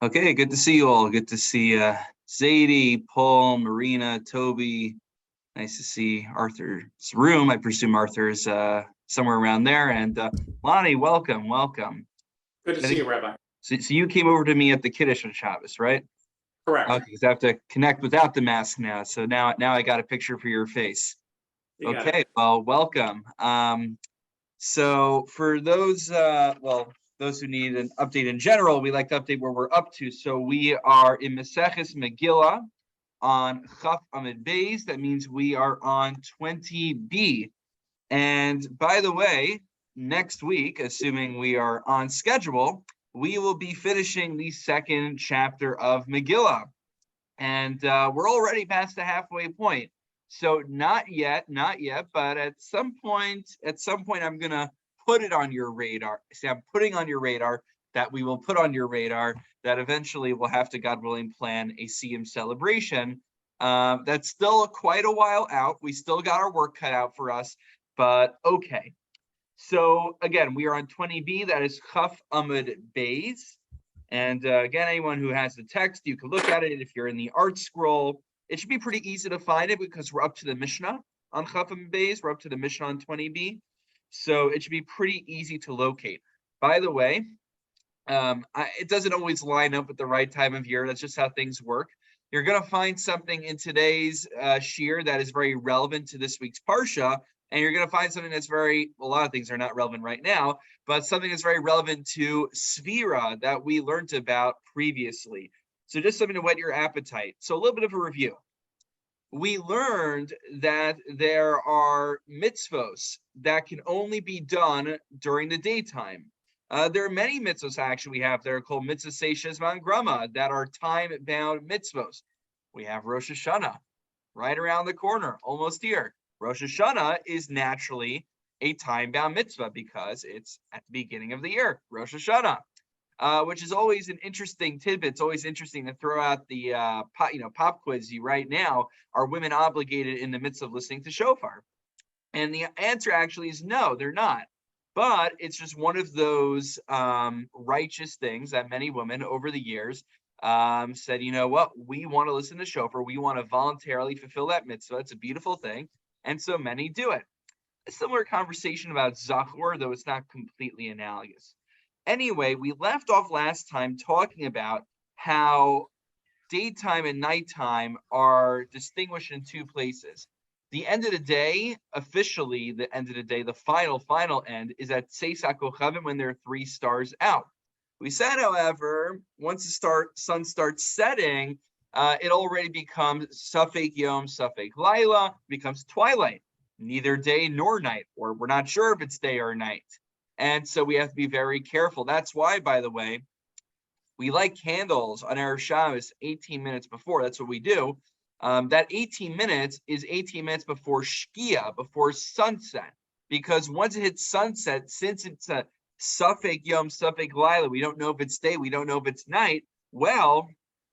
Okay, good to see you all. Good to see Zadie, Paul, Marina, Toby. Nice to see Arthur's room. I presume Arthur's somewhere around there. And Lonnie, welcome. Good to see you, Rabbi. So you came over to me at the Kiddush on Shabbos, right? Correct. Okay, because I have to connect without the mask now. So now I got a picture for your face. Okay, well, welcome. So for those who need an update in general, we like to update where we're up to. So we are in Maseches Megillah on Chaf Amid Beis. That means we are on 20b. And by the way, next week, assuming we are on schedule, we will be finishing the second chapter of Megillah. And we're already past the halfway point. So not yet, but at some point, I'm gonna put it on your radar. See, I'm putting on your radar that we will put on your radar that eventually we'll have to, God willing, plan a CM celebration. That's still quite a while out. We still got our work cut out for us, but okay. So again, we are on 20b. That is Chaf Amud Beis. And again, anyone who has the text, you can look at it. If you're in the art scroll, it should be pretty easy to find it because we're up to the Mishnah on Chaf Amud Beis. We're up to the Mishnah on 20b. So it should be pretty easy to locate. By the way, it doesn't always line up with the right time of year. That's just how things work. You're going to find something in today's shiur that is very relevant to this week's Parsha. And you're going to find something that's a lot of things are not relevant right now, but something that's very relevant to Sphira that we learned about previously. So just something to whet your appetite. So a little bit of a review. We learned that there are mitzvos that can only be done during the daytime. There are many mitzvos actually we have that are called mitzvah seishes grama that are time-bound mitzvos. We have Rosh Hashanah right around the corner, almost here. Rosh Hashanah is naturally a time-bound mitzvah because it's at the beginning of the year, Rosh Hashanah, which is always an interesting tidbit. It's always interesting to throw out the pop quiz right now. Are women obligated in the midst of listening to shofar? And the answer actually is no, they're not. But it's just one of those righteous things that many women over the years said, you know what, we want to listen to shofar. We want to voluntarily fulfill that mitzvah. It's a beautiful thing. And so many do it. A similar conversation about Zachor, though it's not completely analogous. Anyway, we left off last time talking about how daytime and nighttime are distinguished in two places. The end of the day, officially, the end of the day, the final end is at Seis HaKochavim when there are 3 stars out. We said, however, once the sun starts setting, it already becomes Safek Yom, Safek Laila, becomes twilight, neither day nor night, or we're not sure if it's day or night. And so we have to be very careful. That's why, by the way, we light candles on Erev Shabbos 18 minutes before. That's what we do. That 18 minutes is 18 minutes before Shkia, before sunset, because once it hits sunset, since it's a Safek Yom, Safek Laila, we don't know if it's day, we don't know if it's night. Well,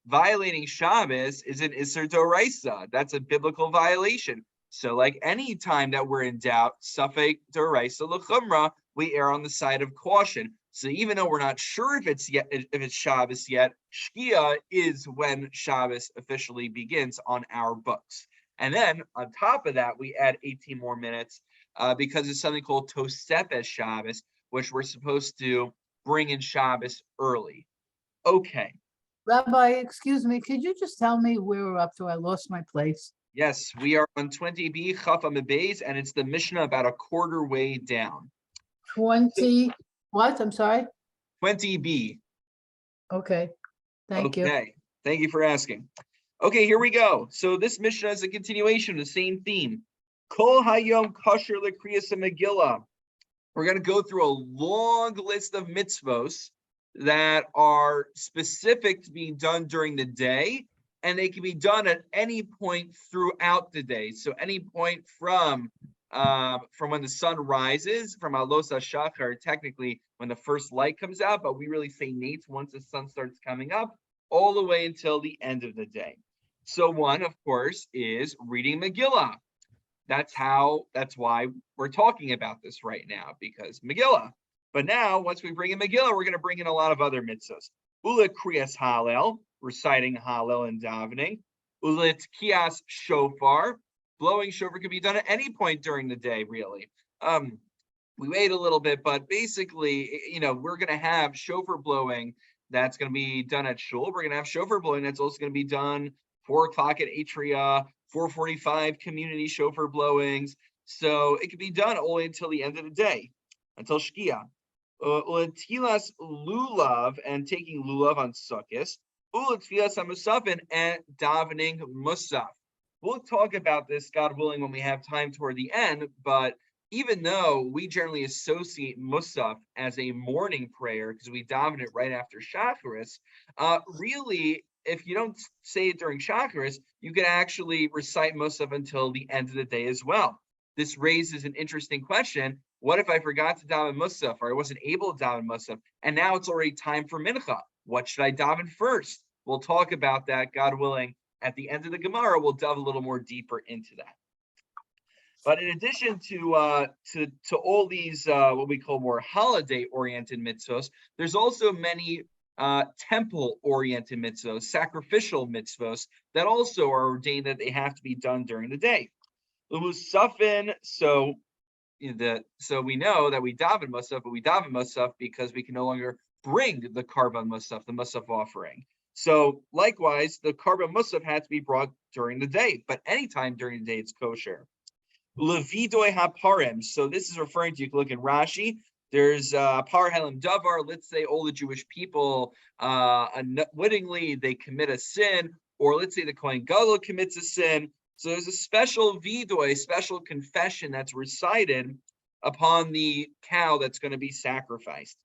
violating Shabbos is an Isser Doraisa. That's a biblical violation. So like any time that we're in doubt, Safek Doraisa L'chumra, we err on the side of caution. So even though we're not sure if it's Shabbos yet, Shkia is when Shabbos officially begins on our books. And then on top of that, we add 18 more minutes because it's something called Tosefes Shabbos, which we're supposed to bring in Shabbos early. Okay. Rabbi, excuse me, could you just tell me where we're up to? I lost my place. Yes, we are on 20b, Chaf Amud Beis, and it's the Mishnah about a quarter way down. 20, what? I'm sorry? 20b. Okay, thank you. Okay, thank you for asking. Okay, here we go. So this Mishnah is a continuation of the same theme. Kol hayom kosher lekriyas Megillah. We're going to go through a long list of mitzvos that are specific to being done during the day, and they can be done at any point throughout the day. So any point from when the sun rises, from Alos HaShachar, technically when the first light comes out, but we really say nates once the sun starts coming up, all the way until the end of the day. So one, of course, is reading Megillah. That's why we're talking about this right now, because Megillah. But now, once we bring in Megillah, we're going to bring in a lot of other mitzvahs. Ula Kriyas Hallel, reciting Hallel and davening. Ulit CAS shofar. Blowing shofar can be done at any point during the day, really. We wait a little bit, but basically, we're going to have shofar blowing that's going to be done at shul. We're going to have shofar blowing that's also going to be done 4 o'clock at Atria, 4:45 community shofar blowings. So it can be done only until the end of the day, until Shkia. Tilas lulav, and taking lulav on Sukkot. Tilas musafin, and davening musaf. We'll talk about this, God willing, when we have time toward the end, but even though we generally associate musaf as a morning prayer because we daven it right after Shacharis, really, if you don't say it during Shacharis, you can actually recite musaf until the end of the day as well. This raises an interesting question. What if I forgot to daven musaf, or I wasn't able to daven musaf, and now it's already time for mincha? What should I daven first? We'll talk about that, God willing. At the end of the Gemara, we'll delve a little more deeper into that. But in addition to all these what we call more holiday-oriented mitzvos, there's also many temple-oriented mitzvos, sacrificial mitzvos, that also are ordained that they have to be done during the day. L'musafin, so we know that we daven musaf, but we daven musaf because we can no longer bring the karban musaf, the musaf offering. So likewise, the karban musaf had to be brought during the day, but anytime during the day it's kosher. Levidoi haparim. So this is referring to, you can look in Rashi. There's par helam davar. Let's say all the Jewish people unwittingly they commit a sin, or let's say the Kohen Gadol commits a sin. So there's a special vidoi, special confession that's recited upon the cow that's going to be sacrificed.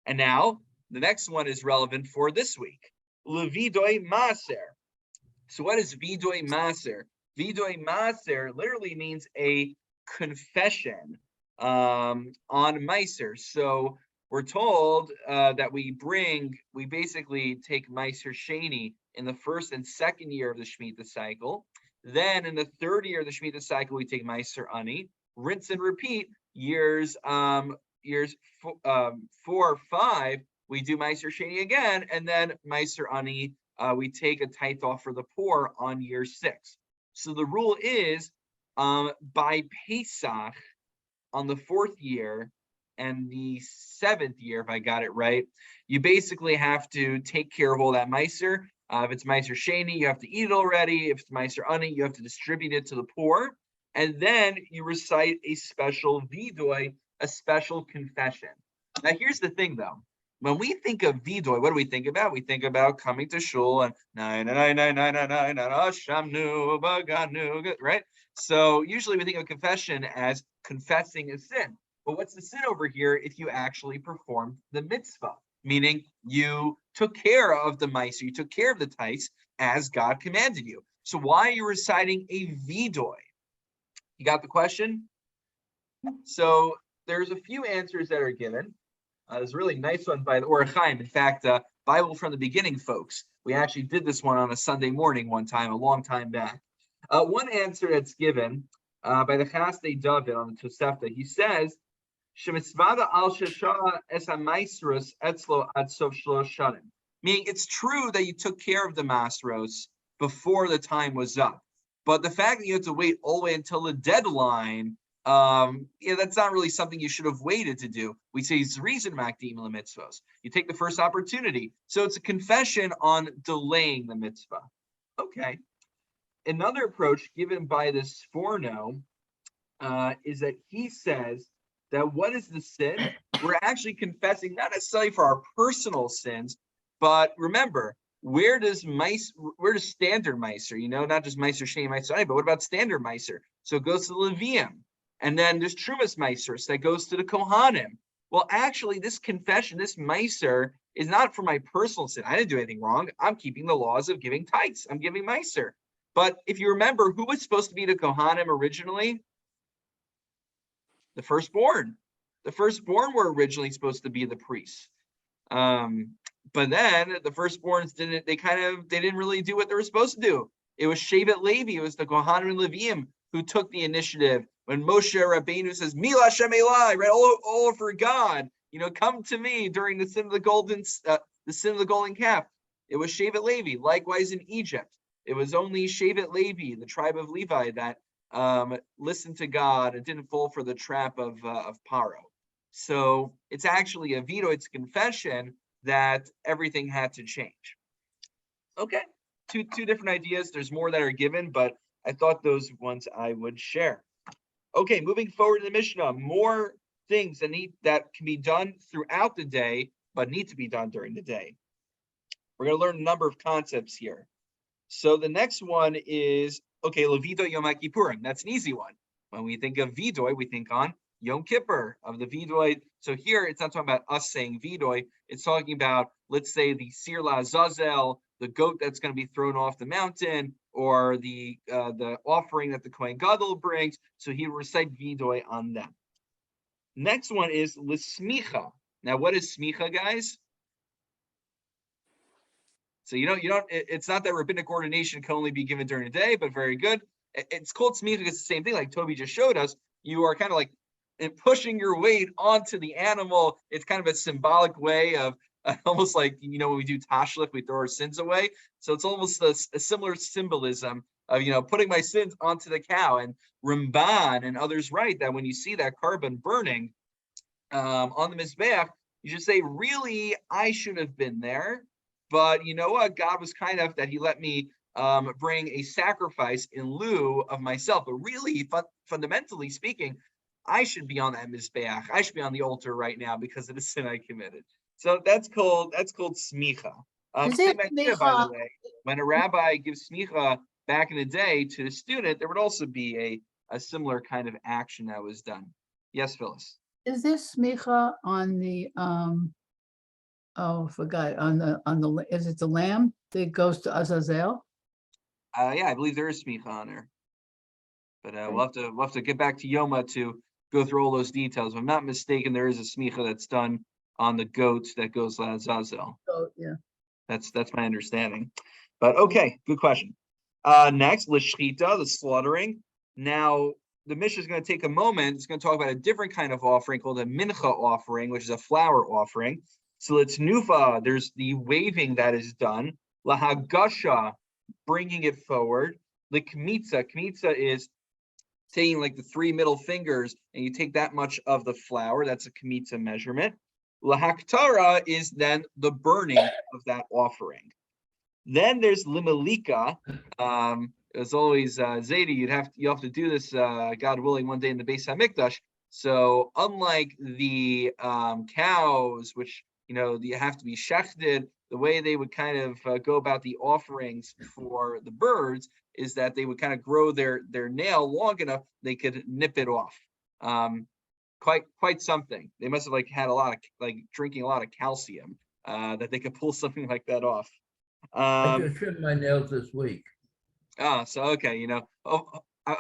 And now the next one is relevant for this week. Levidoi maser. So what is vidoi maser? Vidoi maser literally means a confession on meiser. So we're told that we basically take meiser sheni in the first and second year of the Shemitah cycle. Then in the third year of the Shemitah cycle, we take meiser ani. Rinse and repeat years 4 or 5. We do meiser sheni again, and then meiser ani. We take a tithe off for the poor on year 6. So the rule is by Pesach on the 4th year and the 7th year, if I got it right, you basically have to take care of all that meiser. If it's meiser sheni, you have to eat it already. If it's meiser ani, you have to distribute it to the poor. And then you recite a special vidoi, a special confession. Now here's the thing though. When we think of vidoi, what do we think about? We think about coming to shul and right? So usually we think of confession as confessing a sin. But what's the sin over here if you actually performed the mitzvah? Meaning you took care of the mice, you took care of the tais as God commanded you. So why are you reciting a vidoi? You got the question? So there's a few answers that are given. There's a really nice one by the Orach Chaim. In fact, Bible from the beginning, folks. We actually did this one on a Sunday morning one time, a long time back. One answer that's given by the CAS David on the Tosefta, he says, meaning it's true that you took care of the masros before the time was up. But the fact that you have to wait all the way until the deadline, that's not really something you should have waited to do. We say it's reason makdim mitzvos. You take the first opportunity. So it's a confession on delaying the mitzvah. Okay. Another approach given by the Sforno is that he says that what is the sin? We're actually confessing not necessarily for our personal sins, but remember, where does standard meiser, not just meiser sheni, meiser ani, but what about standard meiser? So it goes to the Levium. And then there's Trumas Meiser that goes to the Kohanim. Well, actually, this confession, this Meiser, is not for my personal sin. I didn't do anything wrong. I'm keeping the laws of giving tithes. I'm giving Meiser. But if you remember, who was supposed to be the Kohanim originally? The firstborn. The firstborn were originally supposed to be the priests. But then the firstborns they didn't really do what they were supposed to do. It was Shevet Levi, it was the Kohanim and Leviim who took the initiative. When Moshe Rabbeinu says, Mila Shem Elai, right, all for God, come to me during the sin of the golden calf. It was Shevet Levi. Likewise in Egypt, it was only Shevet Levi, the tribe of Levi, that listened to God and didn't fall for the trap of Paro. So it's actually a veto, it's a confession that everything had to change. Okay, two different ideas. There's more that are given, but I thought those ones I would share. Okay, moving forward in the Mishnah, more things that can be done throughout the day, but need to be done during the day. We're going to learn a number of concepts here. So the next one is, okay, Levito Yom Kippurim. That's an easy one. When we think of Vidoy, we think on Yom Kippur of the Vidoy. So here, it's not talking about us saying Vidoy. It's talking about, let's say, the Sir Lazazel, the goat that's going to be thrown off the mountain, or the offering that the Kohen Gadol brings. So he will recite Vidoy on them. Next one is L'smicha. Now, what is smicha, guys? So it's not that rabbinic ordination can only be given during the day, but very good. It's called smicha because it's the same thing, like Toby just showed us. You are kind of like pushing your weight onto the animal. It's kind of a symbolic way of almost like, when we do tashlich, we throw our sins away. So it's almost a similar symbolism of, putting my sins onto the cow. And Ramban and others write that when you see that carbon burning on the Mizbeach, you should say, really, I should have been there. But you know what? God was kind enough that he let me bring a sacrifice in lieu of myself. But really, fundamentally speaking, I should be on that Mizbeach. I should be on the altar right now because of the sin I committed. So that's called smicha. Same idea, by the way. When a rabbi gives smicha back in the day to the student, there would also be a similar kind of action that was done. Yes, Phyllis. Is this smicha on the I forgot, is it the lamb that goes to Azazel? Yeah, I believe there is smicha on there. But we'll have to get back to Yoma to go through all those details. If I'm not mistaken, there is a smicha that's done on the goats that goes to Azazel. Oh, yeah. That's my understanding. But okay, good question. Next, l'shchita, the slaughtering. Now, the Mishnah is going to take a moment. It's going to talk about a different kind of offering called a mincha offering, which is a flour offering. So it's nufa, there's the waving that is done. Lahagasha, bringing it forward. The kmitza is taking like the 3 middle fingers and you take that much of the flour. That's a kmitza measurement. Lahaktara is then the burning of that offering. Then there's limalika. As always, Zaidi, you have to do this, God willing, one day in the Beis Hamikdash. So unlike the cows, which you have to be shechted, the way they would kind of go about the offerings for the birds is that they would kind of grow their nail long enough they could nip it off. Quite something. They must have had a lot of drinking a lot of calcium that they could pull something like that off. I just trimmed my nails this week. So okay, I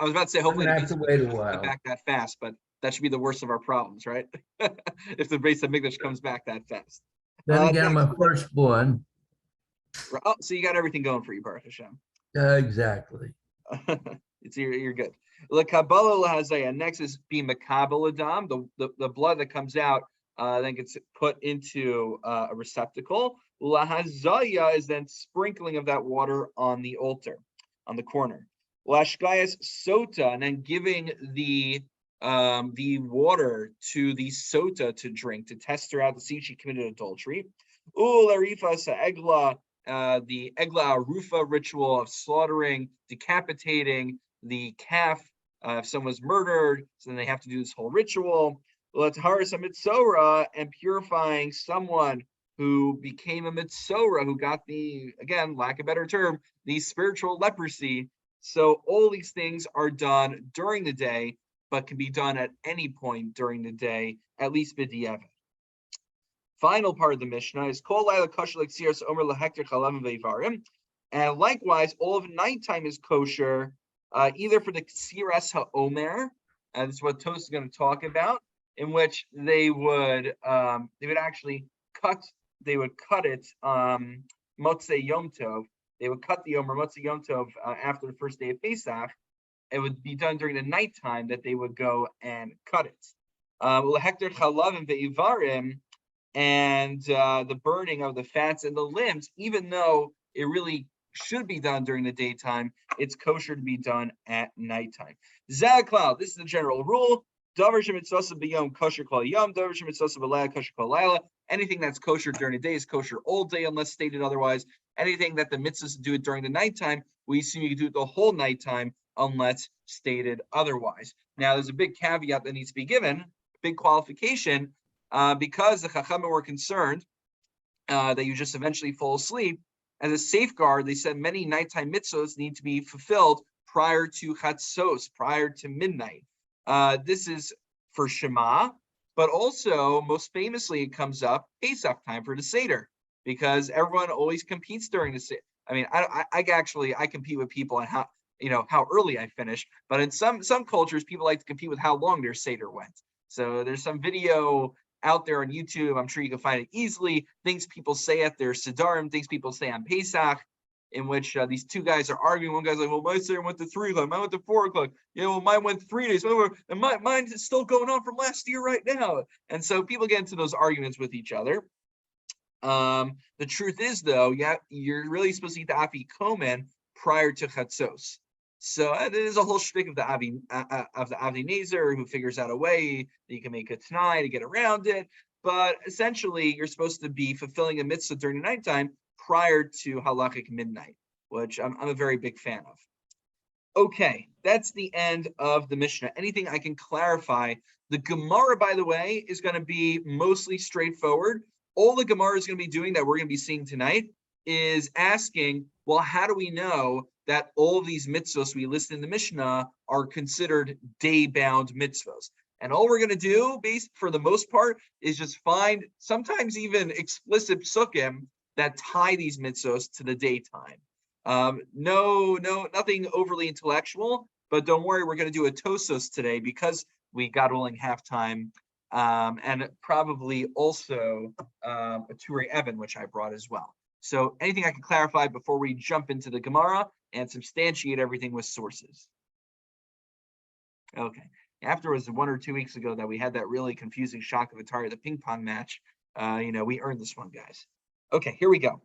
was about to say hopefully I'm gonna have to wait a while. Come back that fast, but that should be the worst of our problems, right? If the Beis Hamikdash comes back that fast. Then again, my firstborn. Oh, so you got everything going for you, Baruch Hashem. Exactly. You're good. Next is be makabel adam. The blood that comes out then gets put into a receptacle. Lahazaya is then sprinkling of that water on the altar, on the corner. Lashkayas sota, and then giving the water to the sota to drink, to test her out to see if she committed adultery. Ularifa egla, the egla arufa ritual of slaughtering, decapitating the calf if someone's murdered, so then they have to do this whole ritual. L'taharas mitzora, and purifying someone who became a mitzora, who got the, again, lack of a better term, the spiritual leprosy. So all these things are done during the day, but can be done at any point during the day, at least b'diavad. Final part of the Mishnah is kol laila kosher l'ksiras omer lahekter chalavim veivarim, and likewise, all of nighttime is kosher, either for the ksiras ha'omer, and this is what Tos is going to talk about, in which they would actually cut it Motzei Yom Tov. They would cut the Omer Motzei Yom Tov after the first day of Pesach. It would be done during the nighttime that they would go and cut it. Hector chalavim ve'ivarim, and the burning of the fats and the limbs, even though it really should be done during the daytime, it's kosher to be done at nighttime. Zaklal, this is the general rule. Davar shemitzvasa b'yom kosher kol yom, davar shemitzvasa b'layla kosher kol layla. Anything that's kosher during the day is kosher all day unless stated otherwise. Anything that the mitzvahs do it during the nighttime, we assume you can do it the whole nighttime unless stated otherwise. Now, there's a big caveat that needs to be given, big qualification, because the Chachamim were concerned that you just eventually fall asleep. As a safeguard, they said many nighttime mitzvahs need to be fulfilled prior to Chatzos, prior to midnight. This is for Shema, but also most famously it comes up Pesach time for the Seder, because everyone always competes during the Seder. I mean, I compete with people on how early I finish, but in some cultures people like to compete with how long their Seder went. So there's some video out there on YouTube. I'm sure you can find it easily. Things people say at their Siddharim, things people say on Pesach, in which these two guys are arguing. One guy's like, well, my Seder went to 3 o'clock, mine went to 4 o'clock. Yeah, well, mine went 3 days. And mine is still going on from last year right now. And so people get into those arguments with each other. The truth is, though, you're really supposed to eat the afikomen prior to Chatzos. So there's a whole shtick of the Avdi Nezer who figures out a way that you can make a Tanai to get around it. But essentially, you're supposed to be fulfilling a mitzvah during the nighttime prior to halachic midnight, which I'm a very big fan of. Okay, that's the end of the Mishnah. Anything I can clarify? The Gemara, by the way, is going to be mostly straightforward. All the Gemara is going to be doing that we're going to be seeing tonight is asking, well, how do we know that all of these mitzvahs we list in the Mishnah are considered day-bound mitzvahs? And all we're going to do, for the most part, is just find sometimes even explicit psukim that tie these mitzvahs to the daytime. Nothing overly intellectual, but don't worry, we're going to do a Tosos today because we got rolling halftime, and probably also a Turei Evan, which I brought as well. So anything I can clarify before we jump into the Gemara and substantiate everything with sources? Okay. After it was 1 or 2 weeks ago that we had that really confusing shock of Atari, the ping pong match, we earned this one, guys. Okay, here we go.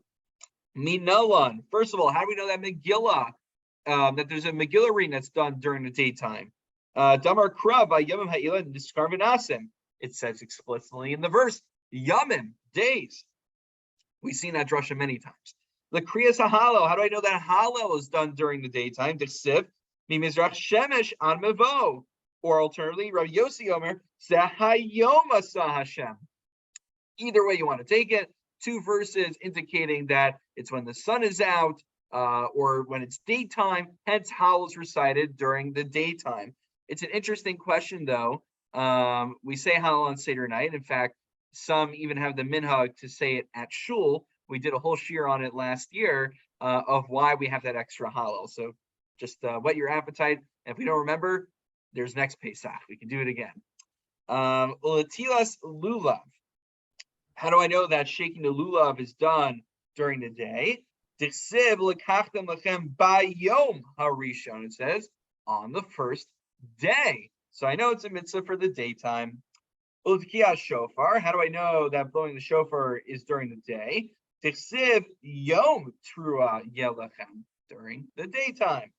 Minalan. First of all, how do we know that Megillah, that there's a Megillah reading that's done during the daytime? Damar Krav by Yamim Ha'ila Niskarvinasim. It says explicitly in the verse, Yamim, days. We've seen that drasha many times. The Kriyas HaHallel. How do I know that Hallel is done during the daytime? D'chsiv mimizrach shemesh an mevo. Or alternatively, Rabbi Yossi Omer, Zahayom Asa Hashem. Either way you want to take it. 2 verses indicating that it's when the sun is out, or when it's daytime. Hence, Hallel is recited during the daytime. It's an interesting question, though. We say Hallel on Seder night. In fact, some even have the minhag to say it at shul. We did a whole shiur on it last year of why we have that extra Hallel. So just whet your appetite. And if we don't remember, there's next Pesach. We can do it again. Ulatilas lulav. How do I know that shaking the lulav is done during the day? D'chsiv lekachtem lechem bayom harishon. It says on the first day. So I know it's a mitzvah for the daytime. Ultkiyas shofar. How do I know that blowing the shofar is during the day? D'chsiv yom trua yelechem, during the daytime.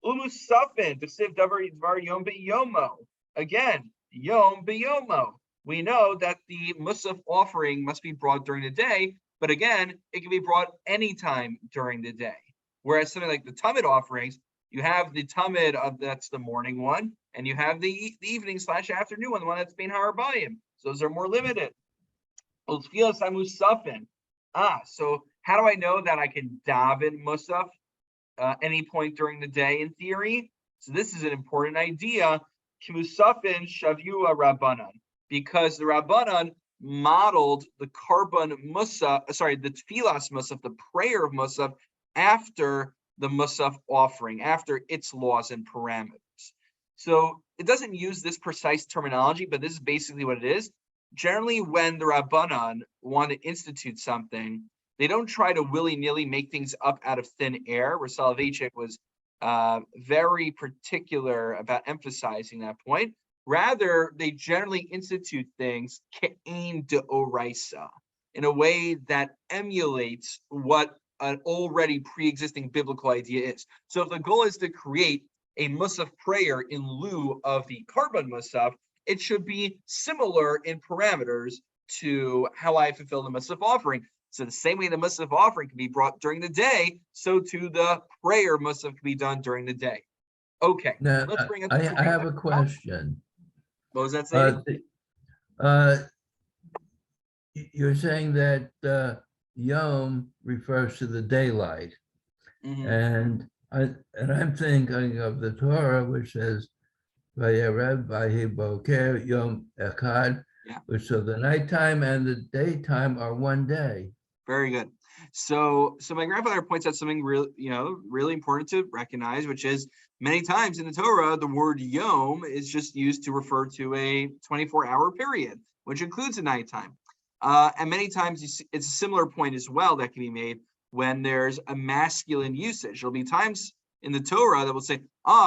Umusafin d'chsiv davar yom beyomo. Again, yom beyomo. We know that the musaf offering must be brought during the day, but again, it can be brought anytime during the day. Whereas something like the Talmud offerings, you have the Talmud that's the morning one, and you have the evening/afternoon one, the one that's bein harabayim. So those are more limited. So how do I know that I can daven musaf any point during the day in theory? So this is an important idea. Kimusafin shavua rabbanan. Because the Rabbanan modeled the Karban Musaf, the Tfilas Musaf, the prayer of Musaf, after the Musaf offering, after its laws and parameters. So it doesn't use this precise terminology, but this is basically what it is. Generally, when the Rabbanan want to institute something, they don't try to willy-nilly make things up out of thin air. Rav Soloveitchik was very particular about emphasizing that point. Rather, they generally institute things ke'ein de'oraisa, in a way that emulates what an already pre-existing biblical idea is. So if the goal is to create a musaf prayer in lieu of the carbon musaf, it should be similar in parameters to how I fulfill the musaf offering. So the same way the musaf offering can be brought during the day, so too the prayer musaf can be done during the day. Okay, Now, let's bring up I the have a question. What was that saying? You're saying that Yom refers to the daylight, and I'm thinking of the Torah, which says Vayerev Vahi Boker Yom Echad, Yeah. which so the nighttime and the daytime are one day. Very good. So my grandfather points out something really important to recognize, which is many times in the Torah, the word Yom is just used to refer to a 24-hour period, which includes the nighttime. And many times it's a similar point as well that can be made when there's a masculine usage. There'll be times in the Torah that will say,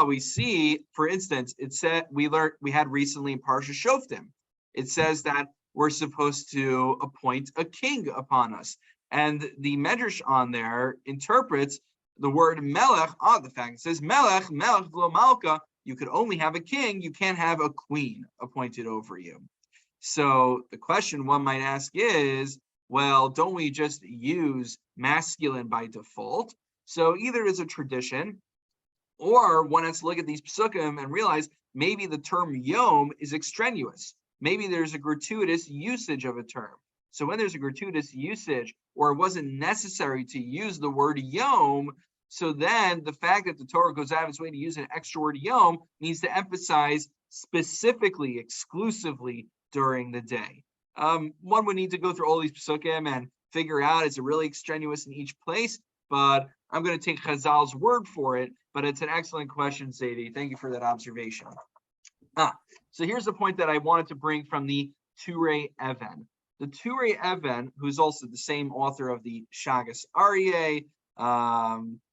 we see, for instance, it said we had recently in Parsha Shoftim, it says that we're supposed to appoint a king upon us. And the Medrash on there interprets the word melech, the fact it says melech lo malka, you could only have a king, you can't have a queen appointed over you. So the question one might ask is, well, don't we just use masculine by default? So either it's a tradition, or one has to look at these psukim and realize maybe the term yom is extraneous. Maybe there's a gratuitous usage of a term. So when there's a gratuitous usage, or it wasn't necessary to use the word yom, so then the fact that the Torah goes out of its way to use an extra word yom needs to emphasize specifically, exclusively during the day. One would need to go through all these psukim and figure out, is it really extraneous in each place? But I'm going to take Chazal's word for it, but it's an excellent question, Sadie. Thank you for that observation. So here's the point that I wanted to bring from the Turei Even. The Turei Even, who's also the same author of the Shagas Aryeh,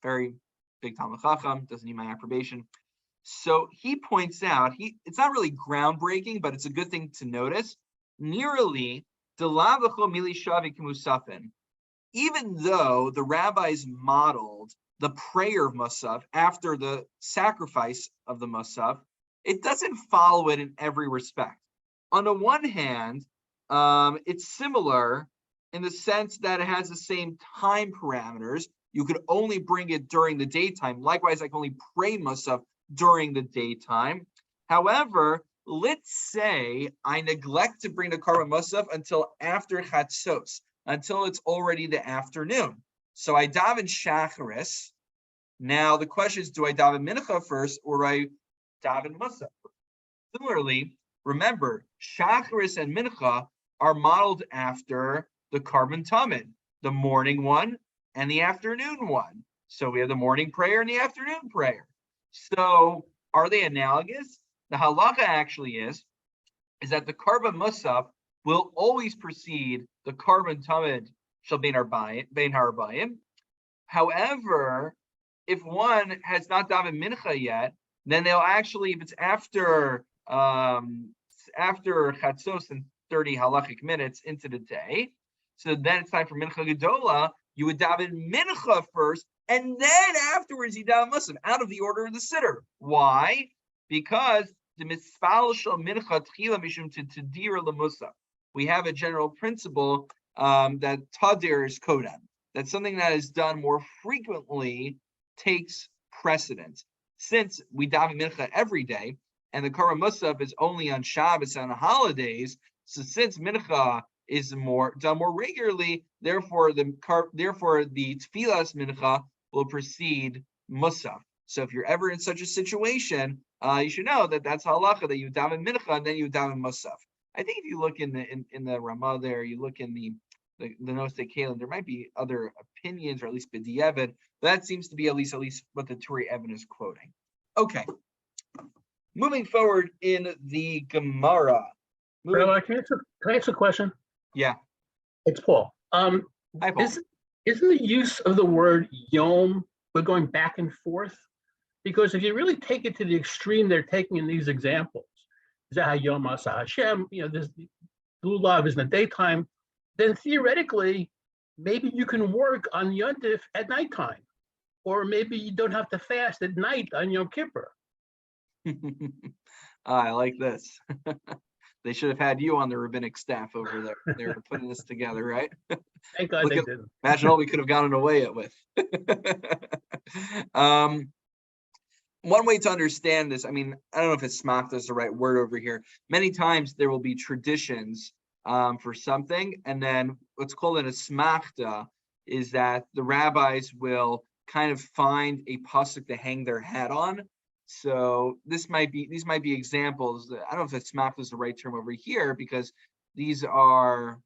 very big Talmud Chacham, doesn't need my approbation. So he points out, it's not really groundbreaking, but it's a good thing to notice. Nearly, even though the rabbis modeled the prayer of Musaf after the sacrifice of the Musaf, it doesn't follow it in every respect. On the one hand, it's similar in the sense that it has the same time parameters. You could only bring it during the daytime. Likewise, I can only pray Musaf during the daytime. However, let's say I neglect to bring the Karban Musaf until after Chatzos, until it's already the afternoon. So I daven Shacharis. Now the question is, do I daven Mincha first or do I daven Musaf? Similarly, remember, Shacharis and Mincha are modeled after the Karban Tamid, the morning one and the afternoon one. So we have the morning prayer and the afternoon prayer. So are they analogous? The halacha actually is that the Karban Musaf will always precede the Karban Tamid shel bein harabayim. However, if one has not daven mincha yet, then they'll actually, if it's after chatzos and 30 halachic minutes into the day, so then it's time for mincha gedola. You would daven mincha first, and then afterwards you daven musaf, out of the order of the siddur. Why? Because the mitzvah shel mincha tchila mishum tadira lemusaf. We have a general principle that tadir is kodem, that something that is done more frequently takes precedence. Since we daven mincha every day, and the Karban Musaf is only on Shabbos and holidays, so since mincha is done more regularly, therefore the tefillas mincha will precede Musaf. So if you're ever in such a situation, you should know that that's halacha, that you daven mincha and then you daven Musaf. I think if you look in the Ramah there, you look in the Notes Kalim, there might be other opinions, or at least b'diavad, but that seems to be at least what the Turei Even is quoting. Okay, moving forward in the Gemara. Rabbi, can I ask a question? Yeah. It's Paul. Hi, Paul. Isn't the use of the word yom, we're going back and forth? Because if you really take it to the extreme they're taking in these examples, Zah Yom Asa Hashem, this lulav is in the daytime, then theoretically, maybe you can work on Yontif at nighttime, or maybe you don't have to fast at night on Yom Kippur. I like this. They should have had you on the rabbinic staff over there. They were putting this together, right? Thank God Look they at- didn't. Imagine what we could have gotten away with. One way to understand this, I mean, I don't know if it's smachta is the right word over here. Many times there will be traditions for something, and then what's called an asmachta is that the rabbis will kind of find a pasuk to hang their hat on. So these might be examples. I don't know if asmachta is the right term over here, because these are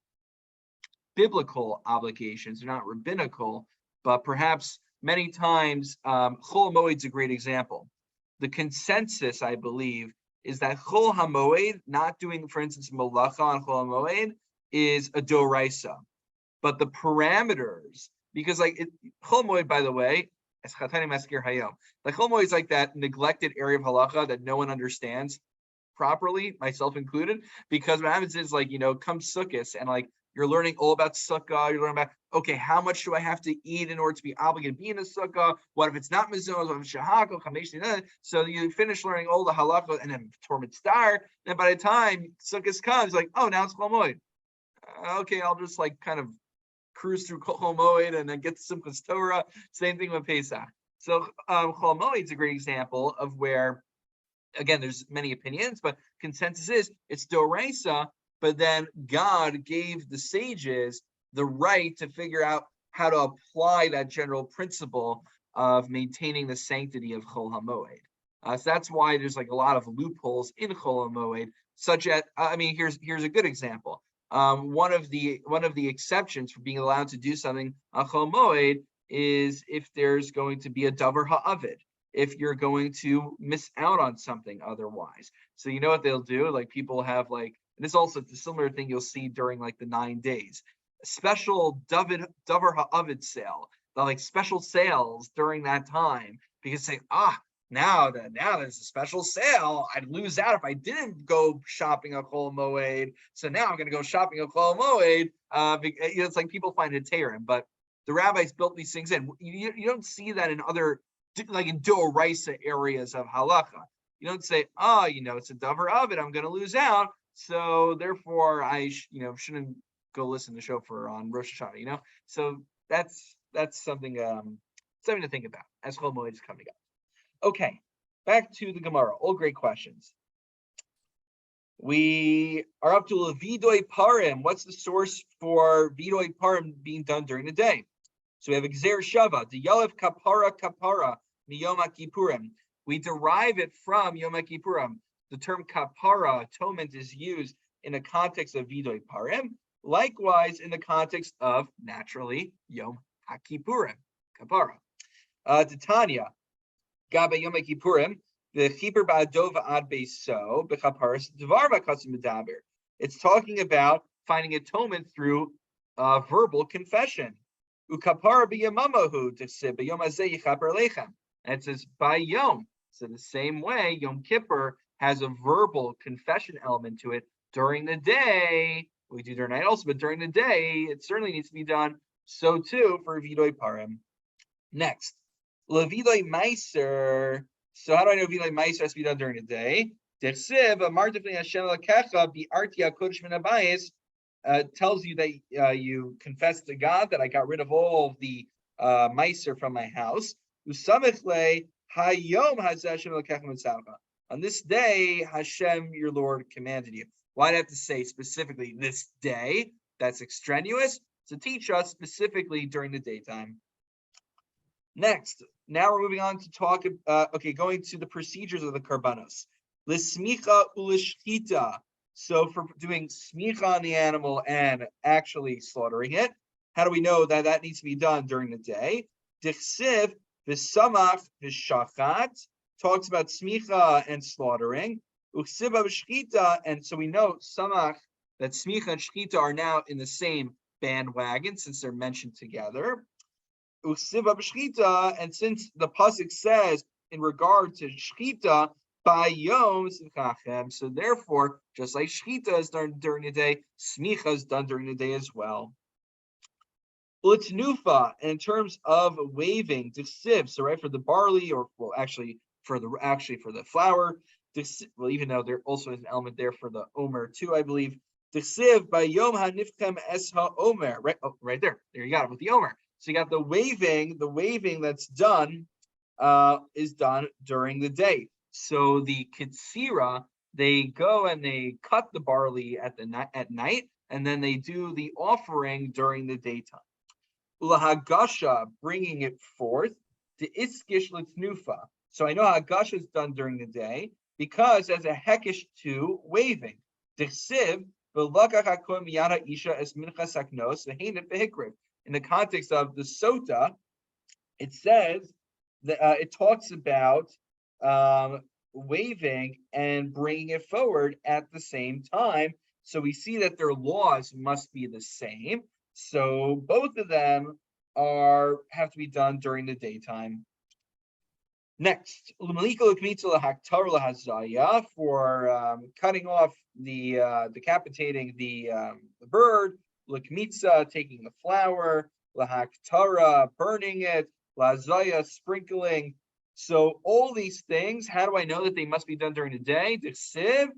biblical obligations, they're not rabbinical, but perhaps many times Chol Hamoed is a great example. The consensus, I believe, is that Chol Hamoed, not doing, for instance, Malacha on Chol Hamoed, is a doraisa. But the parameters, because like Chol Hamoed, by the way, like Chol Hamoed is like that neglected area of halacha that no one understands properly, myself included, because what happens is like, come Sukkot and like you're learning all about sukkah, you're learning about, okay, how much do I have to eat in order to be obligated to be in a sukkah? What if it's not mezuzah? What if it's shahako, chamesh? So you finish learning all the halakha and then Torah star. Then by the time Sukkot comes, like, oh, now it's Chol Hamoed. Okay, I'll just like kind of cruise through Chol Hamoed and then get to Simchas Torah. Same thing with Pesach. So Chol Hamoed is a great example of where, again, there's many opinions, but consensus is it's doraisa. But then God gave the sages the right to figure out how to apply that general principle of maintaining the sanctity of Chol Hamoed. So that's why there's like a lot of loopholes in Chol Hamoed, such as, here's a good example. One of the exceptions for being allowed to do something on Chol Hamoed is if there's going to be a davar ha'avid, if you're going to miss out on something otherwise. So you know what they'll do? Like people have like, and this also a similar thing you'll see during like the 9 days, a special davar ha'avid sale, like special sales during that time, because say, now there's a special sale. I'd lose out if I didn't go shopping at Chol Hamoed. So now I'm going to go shopping at Chol Hamoed. It's like people find it tearing, but the rabbis built these things in. You don't see that in other, like in doraisa areas of halacha. You don't say, it's a davar of it, I'm going to lose out, so therefore I shouldn't go listen to the show on Rosh Hashanah. So that's something to think about as Chol Hamoed is coming up. Okay, back to the Gemara. All great questions. We are up to Vidoi Parim. What's the source for Vidoi Parim being done during the day? So we have Gzer Shava, the Yalev Kapara Miyom Kippurim. We derive it from Yom Kippurim. The term kapara, atonement, is used in the context of Vidoi Parim, likewise in the context of, naturally, Yom HaKippurim, kapara. Titania, Gabe Yom Kippurim, the Chipur Ba'adova Ad Beiso, Bechaparas, Dvar Ba'kasim Medaber. It's talking about finding atonement through verbal confession. Ukapara b'yamamahu t'sib b'yom hazeh yichaper lechem. And it says by Yom. So the same way, Yom Kippur has a verbal confession element to it. During the day, we do during the night also, but during the day, it certainly needs to be done. So too for Vidoi Parim. Next, Levidoi Meiser. So how do I know Vidoi Meiser has to be done during the day? Tells you that you confess to God that I got rid of all of the Meiser from my house. On this day, Hashem, your Lord, commanded you. Why do I have to say specifically this day? That's extraneous. To teach us specifically during the daytime. Next, now we're moving on to talk, going to the procedures of the karbanos. L'smicha u'l'shchita. So for doing smicha on the animal and actually slaughtering it, how do we know that that needs to be done during the day? Dichsiv v'samach v'shachat talks about smicha and slaughtering. Uchsiva v'shchita, and so we know samach, that smicha and shchita are now in the same bandwagon since they're mentioned together. Uchsiva b'shchita, and since the pasuk says in regard to shchita, by Yom Simchachem. So therefore, just like Shechita is done during the day, Smicha is done during the day as well. L'tnufa, in terms of waving, Diksiv, so right for the barley, or well, actually for the flour, well, even though there also is an element there for the Omer too, I believe. Diksiv by Yom HaNifchem Es HaOmer, right? Oh, right there. There you got it with the Omer. So you got the waving that's done is done during the day. So the Kitsira, they go and they cut the barley at night, and then they do the offering during the daytime. Ulahagasha, bringing it forth, to Iskish Litnufa. So I know Hagasha is done during the day because as a hekish to waving. Dichsiv, in the context of the Sota, it says that it talks about waving and bringing it forward at the same time. So we see that their laws must be the same. So both of them have to be done during the daytime. Next, for cutting off decapitating the bird, l'kmitza, taking the flour, lahaktara, burning it, lazaya, sprinkling. So all these things, how do I know that they must be done during the day? Dichsiv,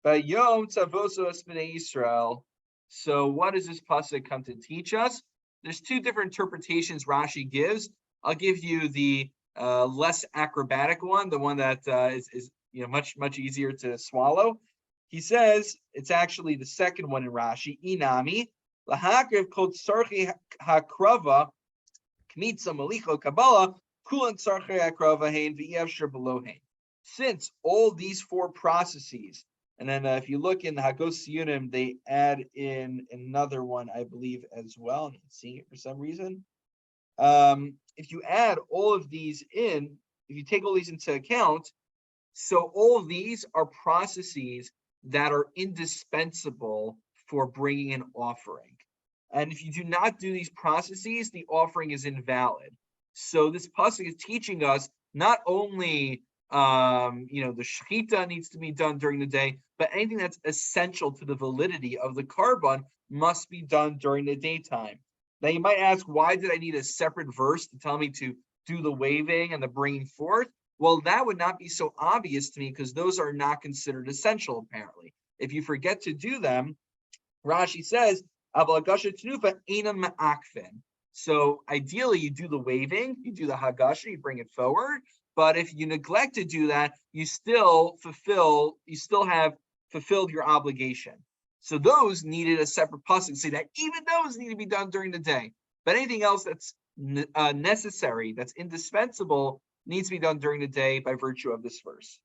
bayom tzavosos b'nei Yisrael. So what does this pasuk come to teach us? There's two different interpretations Rashi gives. I'll give you the less acrobatic one, the one that is much easier to swallow. He says it's actually the second one in Rashi. Inami lahakriv kol tzarchi hakrava kmitza malicho kabbalah kulan tzarchi hakrava hein v'yevshir below hein. Since all these four processes. And then if you look in the Hagos Yunim, they add in another one, I believe, as well. I'm not seeing it for some reason. If you add all of these in, if you take all these into account, so all of these are processes that are indispensable for bringing an offering. And if you do not do these processes, the offering is invalid. So this pasuk is teaching us not only the shechita needs to be done during the day, but anything that's essential to the validity of the carbon must be done during the daytime. Now you might ask, why did I need a separate verse to tell me to do the waving and the bringing forth? Well, that would not be so obvious to me because those are not considered essential, apparently. If you forget to do them, Rashi says, so ideally you do the waving, you do the hagasha, you bring it forward. But if you neglect to do that, you still have fulfilled your obligation. So those needed a separate pasuk to say that even those need to be done during the day. But anything else that's necessary, that's indispensable, needs to be done during the day by virtue of this verse.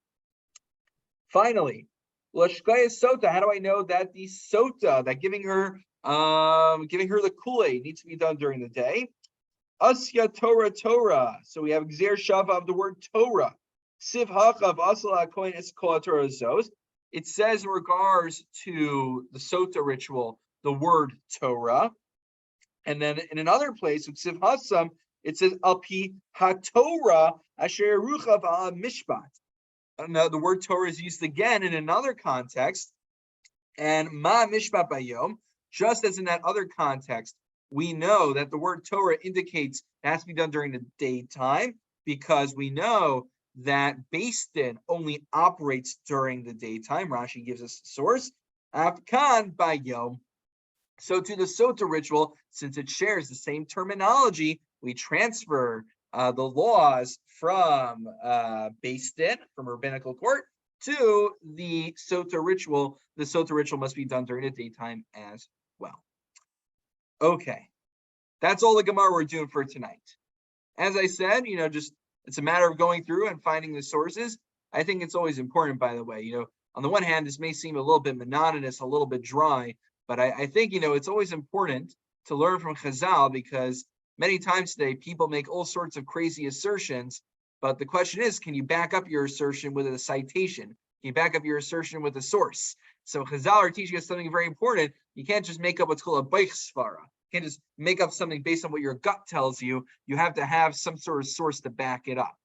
Finally, l'shkaya sota. How do I know that the sota, that giving her the Kool-Aid, needs to be done during the day? Asya Torah. So we have Gzer Shava of the word Torah. Siv Hachav Asala Koin Eskola Torah Zos. It says in regards to the Sota ritual, the word Torah. And then in another place, with Siv Hasam, it says Alpi HaTorah Asher Ruchav Mishpat. Now the word Torah is used again in another context. And Ma Mishpat Bayom, just as in that other context, we know that the word Torah indicates it has to be done during the daytime because we know that Beis Din only operates during the daytime. Rashi gives us the source. Afkan bayom. So to the Sota ritual, since it shares the same terminology, we transfer the laws from Beis Din, from rabbinical court, to the Sota ritual. The Sota ritual must be done during the daytime as well. Okay, that's all the Gemara we're doing for tonight. As I said, it's a matter of going through and finding the sources. I think it's always important, by the way. On the one hand, this may seem a little bit monotonous, a little bit dry, but I think, it's always important to learn from Chazal because many times today people make all sorts of crazy assertions, but the question is, can you back up your assertion with a citation? Can you back up your assertion with a source? So Chazal are teaching us something very important. You can't just make up what's called a Beich Svara. You can't just make up something based on what your gut tells you. You have to have some sort of source to back it up.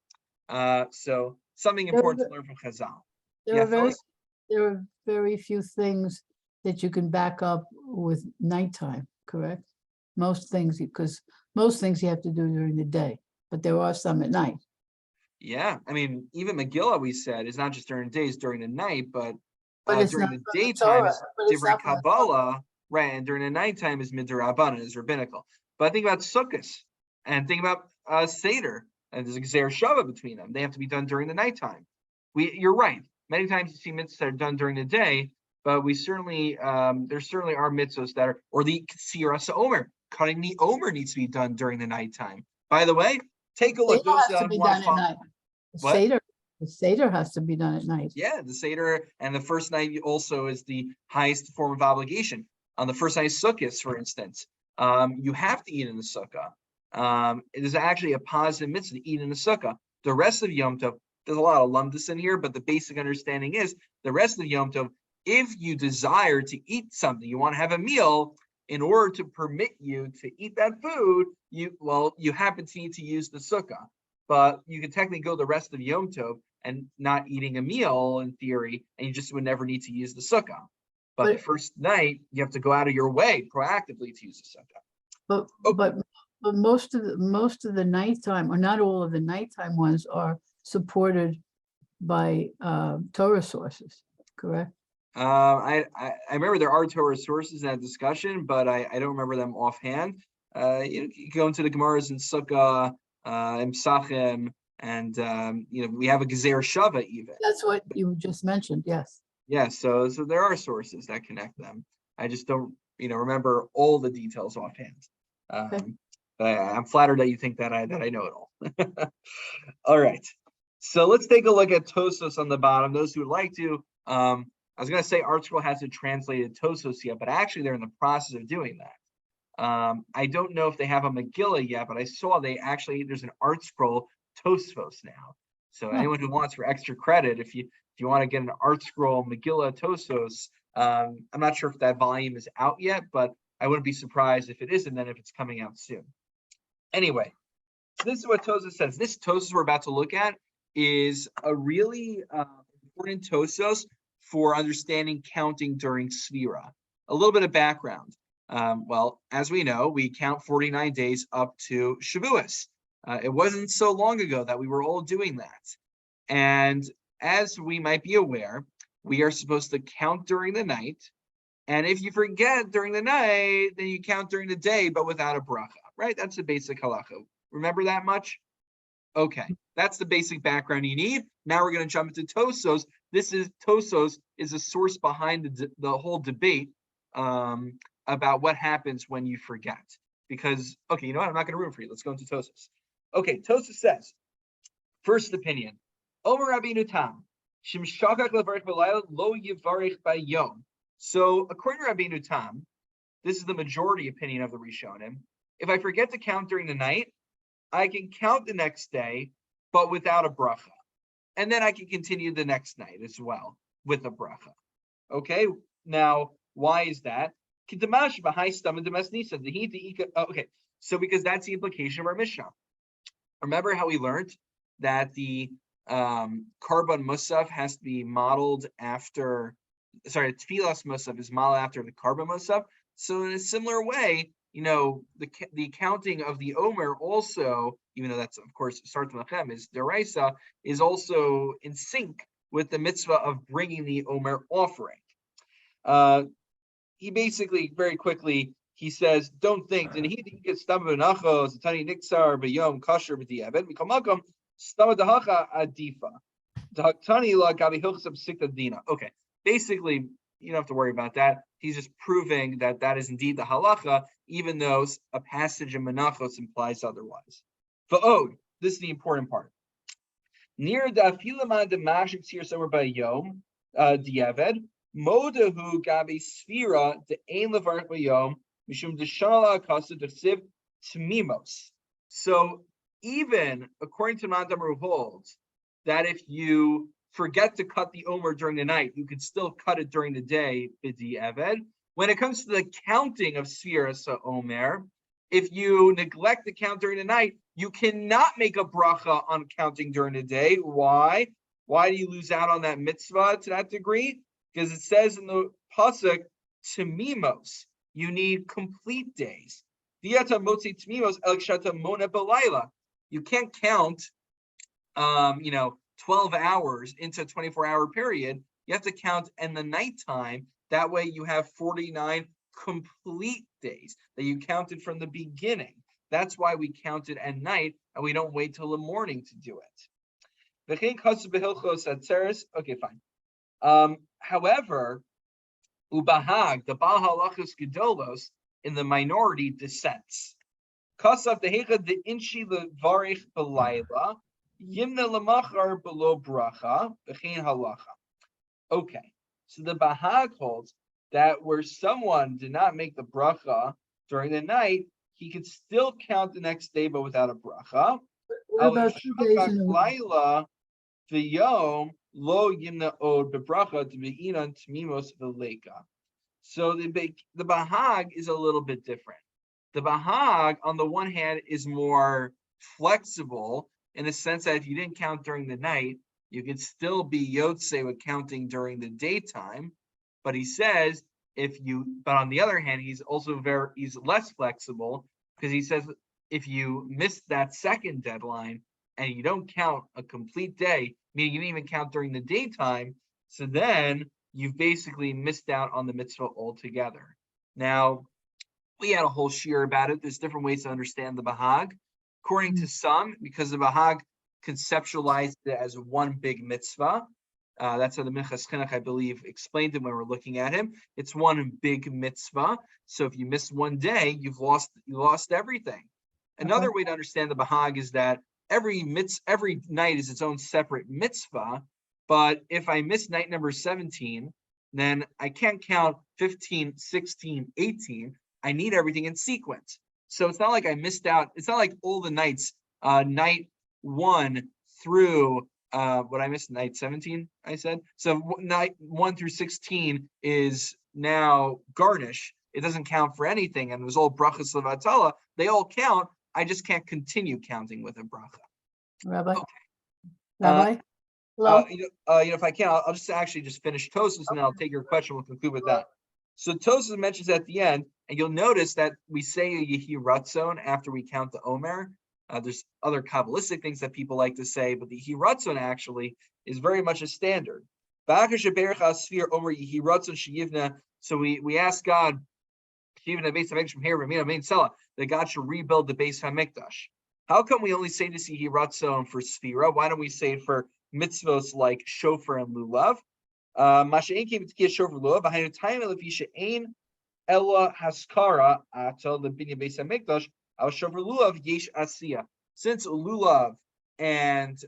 So something important to learn from Chazal. There Yeah, are very, Phyllis? there are very few things that you can back up with nighttime, correct? Most things, because most things you have to do during the day, but there are some at night. Yeah, I mean, even Megillah, we said, is not just during the days, during the night, but But it's during not the from the daytime Torah, is but it's different not from the Torah. Kabbalah, right? And during the nighttime is midrabanan, is rabbinical. But think about Sukkot and think about Seder, and there's a Gzer Shava between them. They have to be done during the nighttime. You're right. Many times you see mitzvahs that are done during the day, but we certainly, there certainly are mitzvahs that are, or the Ksiras Omer, cutting the Omer needs to be done during the nighttime. By the way, take a look. Seder Those has to be want done to at follow. night. What? The Seder has to be done at night. Yeah, the Seder and the first night also is the highest form of obligation. On the first night of Sukkot, for instance, you have to eat in the Sukkah. It is actually a positive mitzvah to eat in the Sukkah. The rest of Yom Tov, there's a lot of lumdus in here, but the basic understanding is the rest of Yom Tov, if you desire to eat something, you want to have a meal, in order to permit you to eat that food, you happen to need to use the Sukkah. But you can technically go the rest of Yom Tov and not eating a meal in theory, and you just would never need to use the Sukkah. But the first night, you have to go out of your way proactively to use the Sukkah. But most of the nighttime, or not all of the nighttime ones, are supported by Torah sources, correct? I remember there are Torah sources in that discussion, but I don't remember them offhand. You go into the Gemaras in Sukkah, and Psachim, and we have a Gezer Shava even. That's what you just mentioned, yes. Yeah, so there are sources that connect them. I just don't remember all the details offhand. But I'm flattered that you think that I know it all. All right, so let's take a look at Tosos on the bottom. Those who would like to, I was going to say ArtScroll hasn't translated Tosos yet, but actually they're in the process of doing that. I don't know if they have a Megillah yet, but I saw there's an ArtScroll Tosfos now. So anyone who wants for extra credit, if you want to get an ArtScroll Megillah Tosos, I'm not sure if that volume is out yet, but I wouldn't be surprised if it isn't, then if it's coming out soon. Anyway, so this is what Tosos says. This Tosos we're about to look at is a really important Tosos for understanding counting during Sfira. A little bit of background. Well, as we know, we count 49 days up to Shavuos. It wasn't so long ago that we were all doing that. And as we might be aware, we are supposed to count during the night. And if you forget during the night, then you count during the day, but without a bracha, right? That's the basic halacha. Remember that much? Okay, that's the basic background you need. Now we're going to jump into Tosos. Tosos is a source behind the whole debate about what happens when you forget. Because, okay, you know what? I'm not going to ruin for you. Let's go into Tosos. Okay, Tosos says, first opinion, Omer Rabbeinu Tam, Shim Shakak Levarich B'Layla Lo Yivarich B'Yom. So, according to Rabbeinu Tam, this is the majority opinion of the Rishonim. If I forget to count during the night, I can count the next day, but without a bracha. And then I can continue the next night as well with a bracha. Okay, now, why is that? Okay, so because that's the implication of our Mishnah. Remember how we learned that the Karban Musaf has to be modeled after, Tfilas Musaf is modeled after the Karban Musaf. So in a similar way, the counting of the Omer also, even though that's of course Sartan Lachem is Deraisa, is also in sync with the mitzvah of bringing the Omer offering. He basically very quickly he says, don't think. And he gets stamavnachos, tani nixar, b'yom kasher b'diavad. Mikamakom stamadahacha adifa. Tani la gabi hilchsab sikta dina. Okay, basically you don't have to worry about that. He's just proving that that is indeed the halacha, even though a passage in Menachos implies otherwise. Va'od, this is the important part. Near the afilaman de mashik sir somewhere by yom diavad. Modahu gabi sfira de ein levarich b'yom mishum deshala kasa desiv tmimos. So even according to Mandamru holds that if you forget to cut the Omer during the night, you could still cut it during the day, b'di eved. When it comes to the counting of sfira sa Omer, if you neglect the count during the night, you cannot make a bracha on counting during the day. Why? Why do you lose out on that mitzvah to that degree? Because it says in the pasuk, Tamimos, you need complete days. You can't count 12 hours into a 24-hour period. You have to count in the nighttime. That way you have 49 complete days that you counted from the beginning. That's why we count it at night and we don't wait till the morning to do it. Okay, fine. However, Ubahag, the Baal Halachos Gedolos, in the minority dissents. Kasav dehecha de inchi levarich belayla, yimna lemachar below bracha, v'chein halacha. Okay, so the Bahag holds that where someone did not make the bracha during the night, he could still count the next day, but without a bracha. What about 2 days in a week? Layla, v'yom lo yimna od bebracha to be inan tmimos v'leika. So the Bahag is a little bit different. The Bahag, on the one hand, is more flexible in the sense that if you didn't count during the night, you could still be Yotze with counting during the daytime. But he says but on the other hand, he's less flexible because he says if you miss that second deadline and you don't count a complete day, meaning you didn't even count during the daytime, so then you've basically missed out on the mitzvah altogether. Now, we had a whole shiur about it. There's different ways to understand the Bahag. According to some, because the Bahag conceptualized it as one big mitzvah, that's how the Minchas Chinuch, I believe, explained it when we're looking at him. It's one big mitzvah. So if you miss one day, you lost everything. Another way to understand the Bahag is that every night is its own separate mitzvah. But if I miss night number 17, then I can't count 15, 16, 18. I need everything in sequence. So it's not like I missed out. It's not like all the nights, night 1 through, what I missed, night 17, I said. So night 1 through 16 is now garnish. It doesn't count for anything. And it was all brachas levatala. They all count. I just can't continue counting with a bracha. Rabbi? Okay. Rabbi? Hello? If I can, I'll just actually just finish Tosfos and then I'll take your question. We'll conclude with that. So Tosfos mentions at the end, and you'll notice that we say a Yehi Ratzon after we count the Omer. There's other Kabbalistic things that people like to say, but the Yehi Ratzon actually is very much a standard. So we ask God that God should rebuild the Beis Hamikdash. How come we only say this Yehi Ratzon for Sfira? Why don't we say it for mitzvos like shofar and lulav? Masha'en came to shofar lulav. Behind the time of Yishain Ella Haskara Atel the Binyan Beis Hamikdash Al Shofar Lulav Yesh Asiya. Since lulav and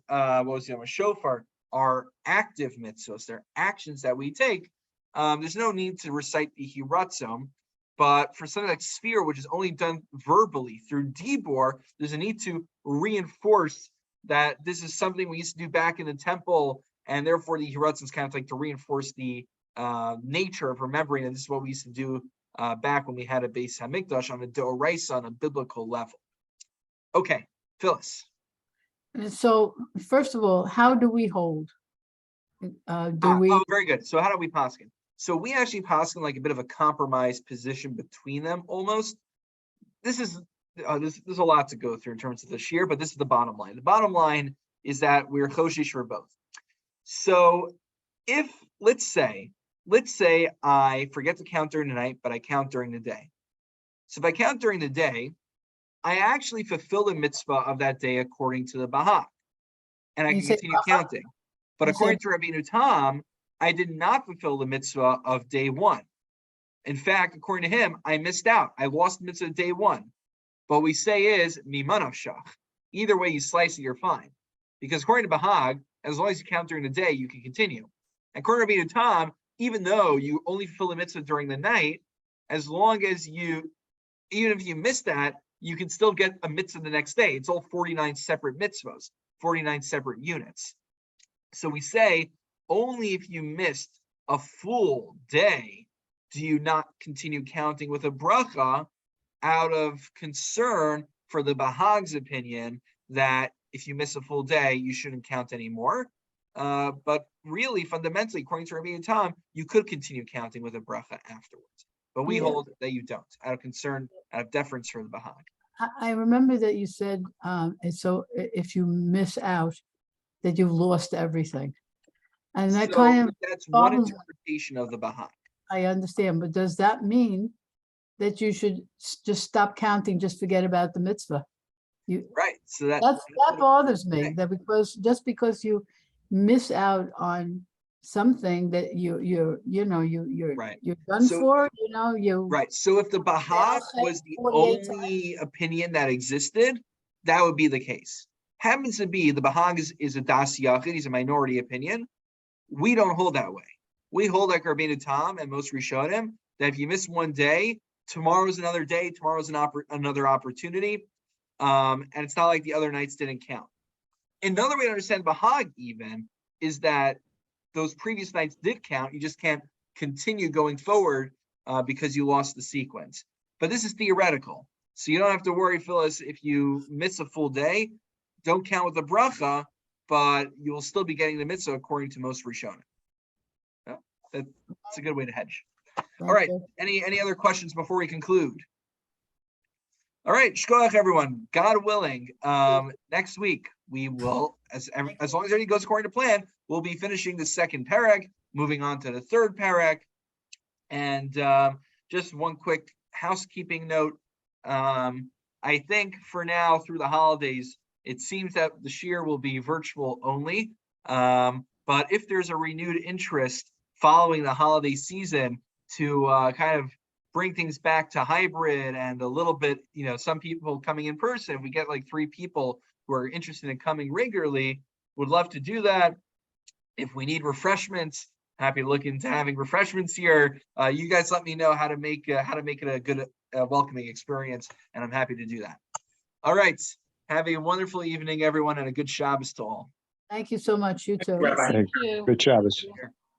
shofar are active mitzvos, they're actions that we take. There's no need to recite the Hiratzom, but for something like Sfira, which is only done verbally through Dibor, there's a need to reinforce that this is something we used to do back in the temple, and therefore the Hiratzon is kind of like to reinforce the nature of remembering that this is what we used to do back when we had a Beis Hamikdash on a Doraisa on a biblical level. Okay, Phyllis. So, first of all, how do we hold? Very good. So how do we paskin? So we actually paskin like a bit of a compromise position between them almost. There's a lot to go through in terms of the shiur, but this is the bottom line. The bottom line is that we're choshish for both. So if, let's say I forget to count during the night, but I count during the day. So if I count during the day, I actually fulfill the mitzvah of that day according to the Bahag, and I can continue counting. But according to Rabbeinu Tam, I did not fulfill the mitzvah of day 1. In fact, according to him, I missed out. I lost the mitzvah of day 1. But what we say is mimanav shach. Either way you slice it, you're fine. Because according to Bahag, as long as you count during the day, you can continue. And according to Rabbeinu Tam, even though you only fulfill the mitzvah during the night, as long as even if you miss that, you can still get a mitzvah the next day. It's all 49 separate mitzvahs, 49 separate units. So we say only if you missed a full day do you not continue counting with a bracha, out of concern for the Bahag's opinion that if you miss a full day, you shouldn't count anymore. But really, fundamentally, according to Rabbi Tam, you could continue counting with a bracha afterwards. But we Yeah. hold that you don't, out of concern, out of deference for the Bahag. I remember that you said, and so if you miss out, that you've lost everything. And that So kind of, that's one bothers- interpretation of the Bahag. I understand, but does that mean that you should just stop counting, just forget about the mitzvah? Right. So that That bothers me, Okay. that just because you miss out on something that you're Right. done So- for, you. right. So if the Bahag was the 48 only opinion that existed, that would be the case. Happens to be the Bahag is a Das Yachid, he's a minority opinion. We don't hold that way. We hold like Rabbeinu Tam and most Rishonim that if you miss one day, tomorrow's another day, tomorrow's another opportunity. And it's not like the other nights didn't count. Another way to understand Bahag even is that those previous nights did count. You just can't continue going forward because you lost the sequence. But this is theoretical. So you don't have to worry, Phyllis, if you miss a full day, don't count with the bracha, but you will still be getting the mitzvah according to most Rishonim. Yeah, that's a good way to hedge. All right. Any other questions before we conclude? All right, shkoach everyone. God willing, next week we will, as long as everything goes according to plan, we'll be finishing the second parak, moving on to the third parak. And just one quick housekeeping note. I think for now, through the holidays, it seems that the shiur will be virtual only. But if there's a renewed interest following the holiday season to kind of bring things back to hybrid and a little bit, some people coming in person, we get like 3 people who are interested in coming regularly, would love to do that. If we need refreshments, happy to look into having refreshments here. You guys let me know how to make it a good, welcoming experience, and I'm happy to do that. All right, have a wonderful evening, everyone, and a good Shabbos to all. Thank you so much, you too. Rabbi. Good Shabbos. Here.